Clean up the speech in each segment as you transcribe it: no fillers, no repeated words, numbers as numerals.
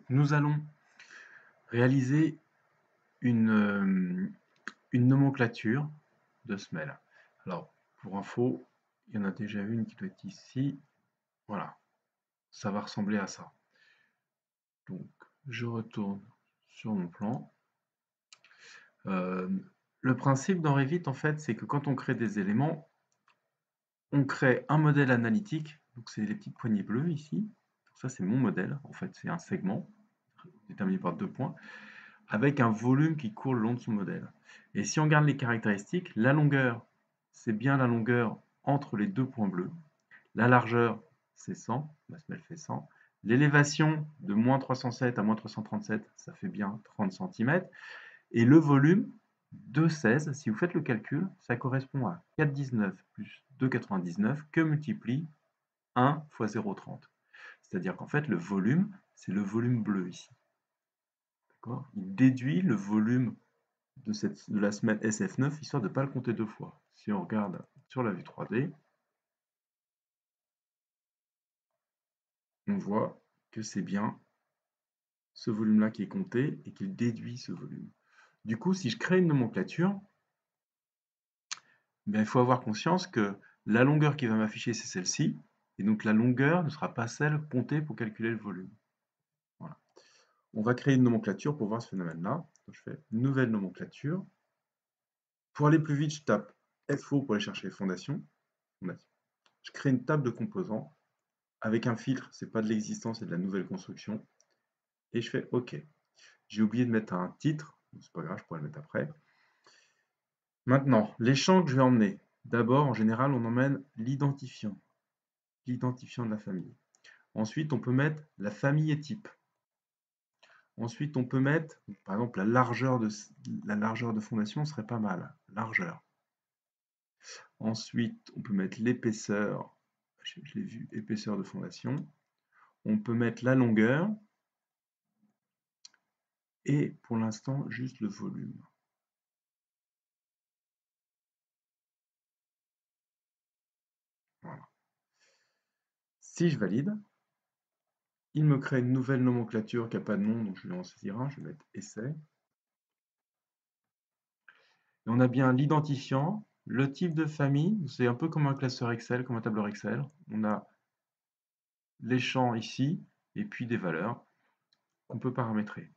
nous allons réaliser une nomenclature de semelle. Alors, pour info, il y en a déjà une qui doit être ici. Voilà, ça va ressembler à ça. Donc, je retourne sur mon plan. Le principe dans Revit, en fait, c'est que quand on crée des éléments, on crée un modèle analytique. Donc, c'est les petites poignées bleues ici. Ça, c'est mon modèle. En fait, c'est un segment déterminé par 2 points, avec un volume qui court le long de son modèle. Et si on regarde les caractéristiques, la longueur, c'est bien la longueur entre les 2 points bleus. La largeur, c'est 100, la semelle fait 100. L'élévation de moins 307 à moins 337, ça fait bien 30 cm. Et le volume, 2,16, si vous faites le calcul, ça correspond à 4,19 plus 2,99 que multiplie 1 fois 0,30. C'est-à-dire qu'en fait, le volume, c'est le volume bleu ici. Il déduit le volume de la semelle SF9, histoire de ne pas le compter 2 fois. Si on regarde sur la vue 3D, on voit que c'est bien ce volume-là qui est compté et qu'il déduit ce volume. Du coup, si je crée une nomenclature, il faut avoir conscience que la longueur qui va m'afficher, c'est celle-ci, et donc la longueur ne sera pas celle comptée pour calculer le volume. Voilà. On va créer une nomenclature pour voir ce phénomène-là. Je fais nouvelle nomenclature. Pour aller plus vite, je tape FO pour aller chercher les fondations. Je crée une table de composants avec un filtre, c'est pas de l'existence, c'est de la nouvelle construction. Et je fais OK. J'ai oublié de mettre un titre, c'est pas grave, je pourrais le mettre après. Maintenant, les champs que je vais emmener. D'abord, en général, on emmène l'identifiant de la famille. Ensuite, on peut mettre la famille et type. Ensuite, on peut mettre, par exemple, la largeur de fondation serait pas mal. Largeur. Ensuite, on peut mettre l'épaisseur. Je l'ai vu, épaisseur de fondation. On peut mettre la longueur. Et pour l'instant, juste le volume. Voilà. Si je valide, il me crée une nouvelle nomenclature qui n'a pas de nom, donc je vais en saisir un, je vais mettre essai. Et on a bien l'identifiant, le type de famille, c'est un peu comme un classeur Excel, comme un tableur Excel. On a les champs ici, et puis des valeurs qu'on peut paramétrer.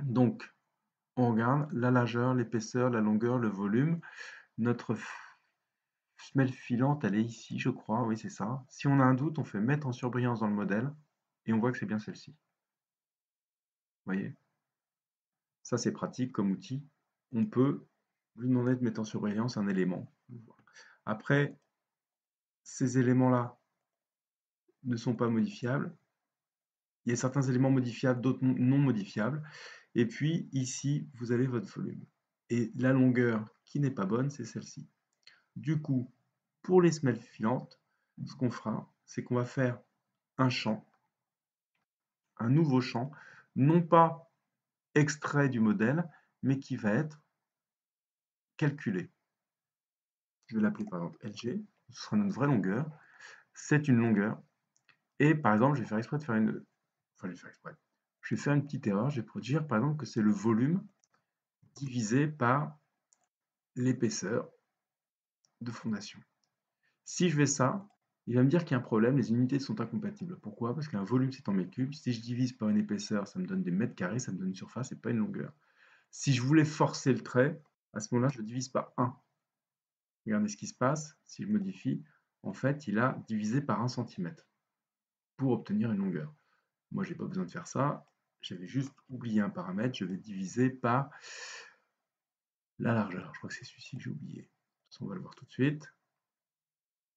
Donc, on regarde la largeur, l'épaisseur, la longueur, le volume. Notre semelle filante, elle est ici, je crois, oui c'est ça. Si on a un doute, on fait mettre en surbrillance dans le modèle, et on voit que c'est bien celle-ci. Vous voyez? Ça, c'est pratique comme outil. On peut lui demander de mettre en surbrillance un élément. Après, ces éléments-là ne sont pas modifiables. Il y a certains éléments modifiables, d'autres non modifiables. Et puis, ici, vous avez votre volume. Et la longueur qui n'est pas bonne, c'est celle-ci. Du coup, pour les semelles filantes, ce qu'on fera, c'est qu'on va faire un champ, un nouveau champ, non pas extrait du modèle, mais qui va être calculé. Je vais l'appeler par exemple LG, ce sera notre vraie longueur. C'est une longueur. Et par exemple, je vais faire exprès de faire une. Enfin, je vais faire exprès. Je vais faire une petite erreur. Je vais dire par exemple que c'est le volume divisé par l'épaisseur de fondation. Si je fais ça, il va me dire qu'il y a un problème, les unités sont incompatibles. Pourquoi? Parce qu'un volume c'est en mètres cubes. Si je divise par une épaisseur, ça me donne des mètres carrés, ça me donne une surface et pas une longueur. Si je voulais forcer le trait, à ce moment-là, je divise par 1. Regardez ce qui se passe, si je modifie, en fait, il a divisé par 1 cm pour obtenir une longueur. Moi, je n'ai pas besoin de faire ça, j'avais juste oublié un paramètre, je vais diviser par la largeur. Je crois que c'est celui-ci que j'ai oublié. On va le voir tout de suite.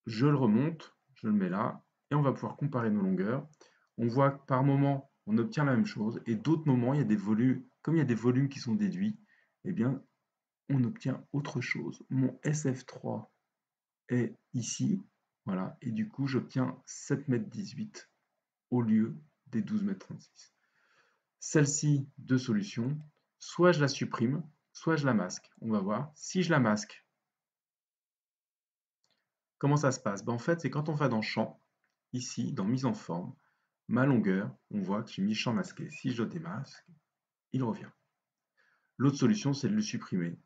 Je le remonte, je le mets là, et on va pouvoir comparer nos longueurs. On voit que par moment, on obtient la même chose, et d'autres moments, il y a des volumes, comme il y a des volumes qui sont déduits, eh bien, on obtient autre chose. Mon SF3 est ici, voilà, et du coup, j'obtiens 7,18 m au lieu des 12,36 m. Celle-ci, deux solutions, soit je la supprime, soit je la masque. On va voir. Si je la masque, comment ça se passe? En fait, c'est quand on va dans Champ, ici, dans Mise en forme, ma longueur, on voit que j'ai mis champ masqué. Si je le démasque, il revient. L'autre solution, c'est de le supprimer.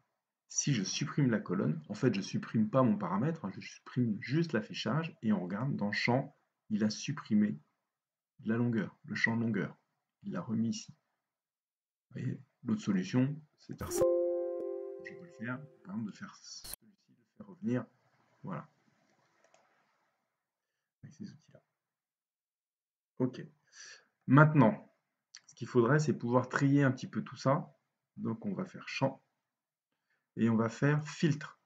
Si je supprime la colonne, en fait, je ne supprime pas mon paramètre, je supprime juste l'affichage, et on regarde, dans champ, il a supprimé la longueur, le champ longueur. Il l'a remis ici. Vous voyez, l'autre solution, c'est de faire ça. Je peux le faire, par exemple, de faire celui-ci, de faire revenir, voilà, avec ces outils-là. Ok. Maintenant, ce qu'il faudrait, c'est pouvoir trier un petit peu tout ça. Donc, on va faire champ, et on va faire filtre.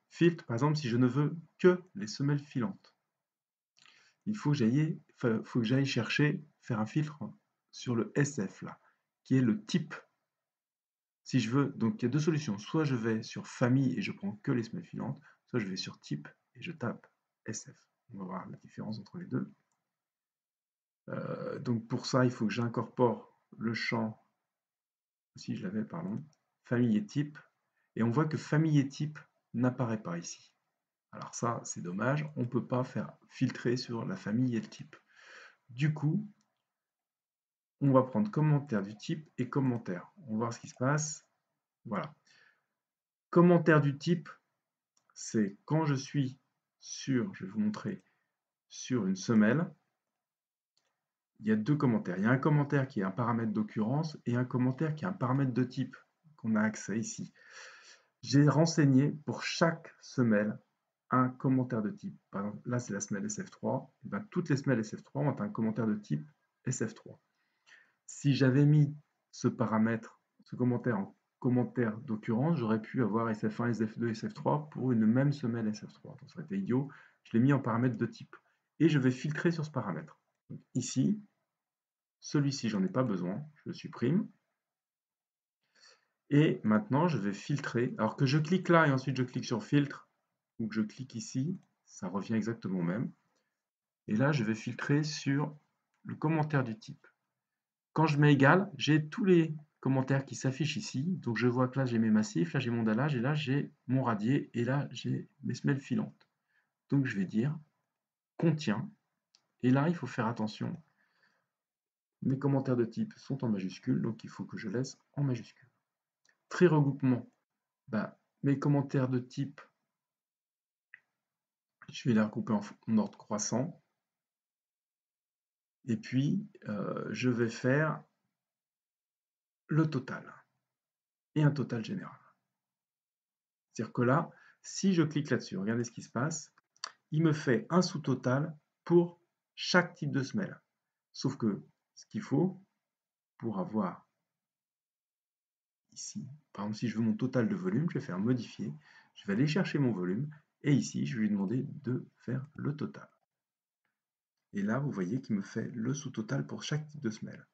Filtre, par exemple, si je ne veux que les semelles filantes. Il faut que j'aille chercher, faire un filtre sur le SF là, qui est le type. Si je veux, donc il y a deux solutions. Soit je vais sur famille et je prends que les semelles filantes, soit je vais sur type et je tape SF. On va voir la différence entre les deux. Donc pour ça, il faut que j'incorpore le champ, si je l'avais, pardon, famille et type. Et on voit que famille et type n'apparaît pas ici. Alors ça, c'est dommage, on ne peut pas faire filtrer sur la famille et le type. Du coup, on va prendre commentaire du type et commentaire. On va voir ce qui se passe. Voilà. Commentaire du type, c'est quand je suis sur, je vais vous montrer, sur une semelle, il y a deux commentaires. Il y a un commentaire qui est un paramètre d'occurrence et un commentaire qui est un paramètre de type qu'on a accès ici. J'ai renseigné pour chaque semelle un commentaire de type. Par exemple, là, c'est la semelle SF3. Et bien, toutes les semelles SF3 ont un commentaire de type SF3. Si j'avais mis ce paramètre, ce commentaire en commentaire d'occurrence, j'aurais pu avoir SF1, SF2, SF3 pour une même semelle SF3. Ça aurait été idiot. Je l'ai mis en paramètre de type. Et je vais filtrer sur ce paramètre. Donc, ici, celui-ci, j'en ai pas besoin. Je le supprime. Et maintenant, je vais filtrer. Alors que je clique là et ensuite je clique sur filtre, ou que je clique ici, ça revient exactement au même. Et là, je vais filtrer sur le commentaire du type. Quand je mets égal, j'ai tous les commentaires qui s'affichent ici. Donc je vois que là, j'ai mes massifs, là, j'ai mon dallage, et là, j'ai mon radier, et là, j'ai mes semelles filantes. Donc je vais dire contient. Et là, il faut faire attention. Mes commentaires de type sont en majuscule, donc il faut que je laisse en majuscule. Tri regroupement. Bah, mes commentaires de type, je vais les regrouper en ordre croissant. Et puis, je vais faire le total. Et un total général. C'est-à-dire que là, si je clique là-dessus, regardez ce qui se passe, il me fait un sous-total pour chaque type de semelle. Sauf que ce qu'il faut pour avoir ici, par exemple, si je veux mon total de volume, je vais faire modifier, je vais aller chercher mon volume, et ici, je vais lui demander de faire le total. Et là, vous voyez qu'il me fait le sous-total pour chaque type de semelle.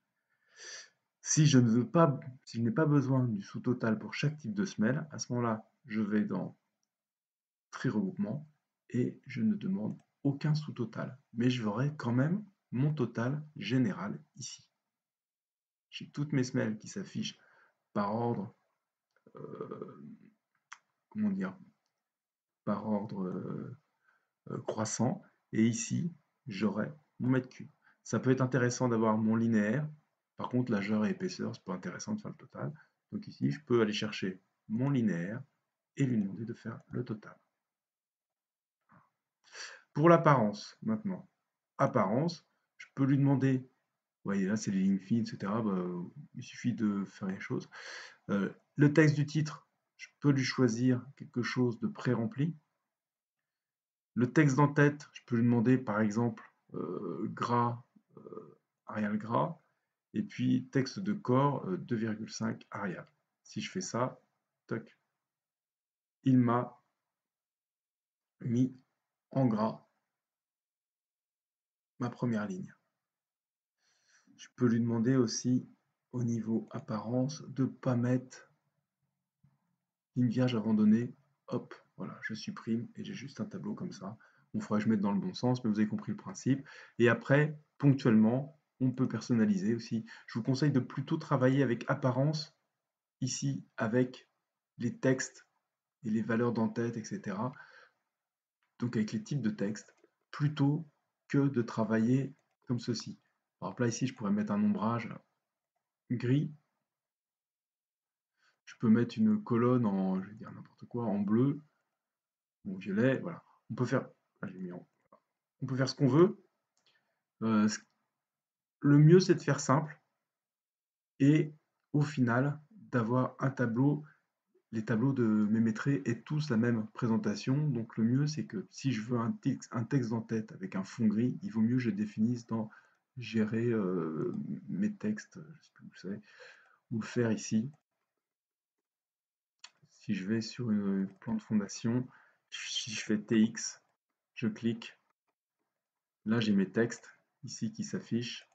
Si je n'ai pas besoin du sous-total pour chaque type de semelle, à ce moment-là, je vais dans Tri regroupement et je ne demande aucun sous-total. Mais je verrai quand même mon total général ici. J'ai toutes mes semelles qui s'affichent par ordre, comment dire, par ordre croissant. Et ici, j'aurai mon mètre cube. Ça peut être intéressant d'avoir mon linéaire. Par contre, largeur et épaisseur, c'est pas intéressant de faire le total. Donc ici, je peux aller chercher mon linéaire et lui demander de faire le total. Pour l'apparence, maintenant. Apparence, je peux lui demander, vous voyez là c'est les lignes fines, etc. Bah, il suffit de faire les choses. Le texte du titre, je peux lui choisir quelque chose de pré-rempli. Le texte d'en-tête, je peux lui demander par exemple gras, Arial gras, et puis texte de corps 2,5 Arial. Si je fais ça, toc, il m'a mis en gras ma première ligne. Je peux lui demander aussi au niveau apparence de ne pas mettre ligne vierge abandonnée, hop, voilà, je supprime et j'ai juste un tableau comme ça. Il faudra que je mette dans le bon sens, mais vous avez compris le principe. Et après, ponctuellement, on peut personnaliser aussi. Je vous conseille de plutôt travailler avec apparence, ici, avec les textes et les valeurs d'en-tête, etc. Donc avec les types de textes, plutôt que de travailler comme ceci. Alors là, ici, je pourrais mettre un ombrage gris. Je peux mettre une colonne en, je vais dire n'importe quoi, en bleu ou violet. Voilà. On peut faire, on peut faire ce qu'on veut. Le mieux, c'est de faire simple et au final, d'avoir un tableau. Les tableaux de Mémétré aient tous la même présentation. Donc le mieux, c'est que si je veux un texte en tête avec un fond gris, il vaut mieux que je définisse dans gérer mes textes, je sais plus où c'est, ou le faire ici. Si je vais sur une plan de fondation, si je fais TX, je clique. Là, j'ai mes textes ici qui s'affichent.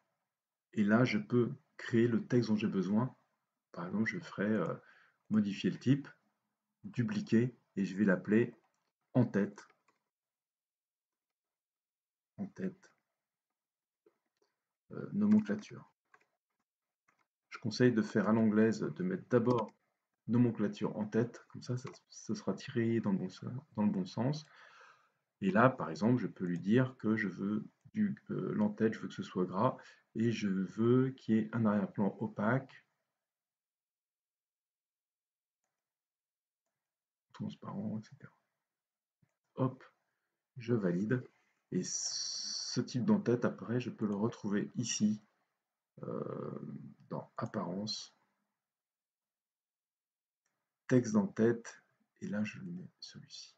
Et là, je peux créer le texte dont j'ai besoin. Par exemple, je ferai modifier le type, dupliquer, et je vais l'appeler en tête. En tête. Nomenclature. Je conseille de faire à l'anglaise, de mettre d'abord nomenclature en tête, comme ça sera tiré dans le bon sens. Et là, par exemple, je peux lui dire que je veux l'en-tête, je veux que ce soit gras, et je veux qu'il y ait un arrière-plan opaque, transparent, etc. Hop, je valide. Et ce type d'en-tête, après, je peux le retrouver ici, dans Apparence, texte d'en-tête, et là, je mets celui-ci.